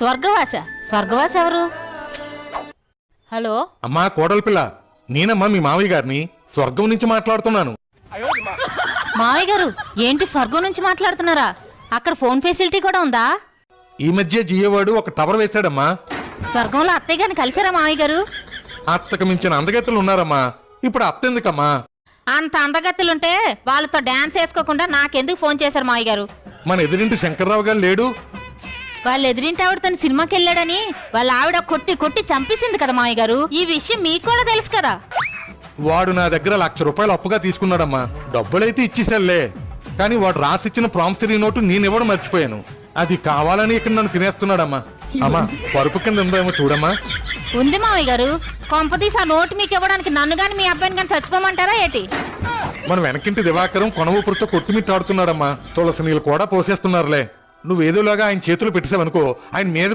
స్వర్గవాస ఎవరు? హలో అమ్మా కోడలి పిల్ల, నేనమ్మా మీ మావయ్య గారిని స్వర్గం నుంచి మాట్లాడుతున్నాను. మావయ్య గారు, ఏంటి స్వర్గం నుంచి మాట్లాడుతున్నారా? అక్కడ ఫోన్ ఫెసిలిటీ కూడా ఉందా? ఈ మధ్య జియోవాడు ఒక టవర్ వేశాడమ్మా. స్వర్గంలో అత్తయ్య గారిని కలిసారా మావయ్య గారు? అత్తకు మించిన అందగత్తెలు ఉన్నారమ్మా. ఇప్పుడు అత్త ఎందుకమ్మా? అంత అందగత్తులుంటే వాళ్ళతో డాన్స్ వేసుకోకుండా నాకెందుకు ఫోన్ చేశారు మావయ్య గారు? మన ఎదురింటి శంకర్రావు గారు లేడు? వాళ్ళు ఎదురింటి ఆవిడ తన సినిమాకి వెళ్ళాడని వాళ్ళ ఆవిడ కొట్టి చంపేసింది కదా మావయ్య గారు. ఈ విషయం మీకు కూడా తెలుసు కదా. వాడు నా దగ్గర ₹1,00,000 అప్పుగా తీసుకున్నాడమ్మా. డబ్బులైతే ఇచ్చేసాలే, కానీ వాడు రాసిచ్చిన ప్రామిసరీ నోటు నేనివ్వడం మర్చిపోయాను. అది కావాలని ఇక్కడ నన్ను తినేస్తున్నాడమ్మా. అమ్మా, పరుపు కింద ఉందేమో చూడమ్మా. ఉంది మావయ్య గారు. కొంపతీసి ఆ నోటు మీకు ఇవ్వడానికి నన్ను గాని మీ అబ్బాయిని గాని చచ్చిపోమంటారా ఏంటి? మన వెనకింటి దివాకరం కొనవూపురుతో కొట్టుమిట్టాడుతున్నాడమ్మా. తులసి నీళ్ళు కూడా పోసేస్తున్నారులే. నువ్వేదోలాగా ఆయన చేతులు పెట్టేసావనుకో, ఆయన మీద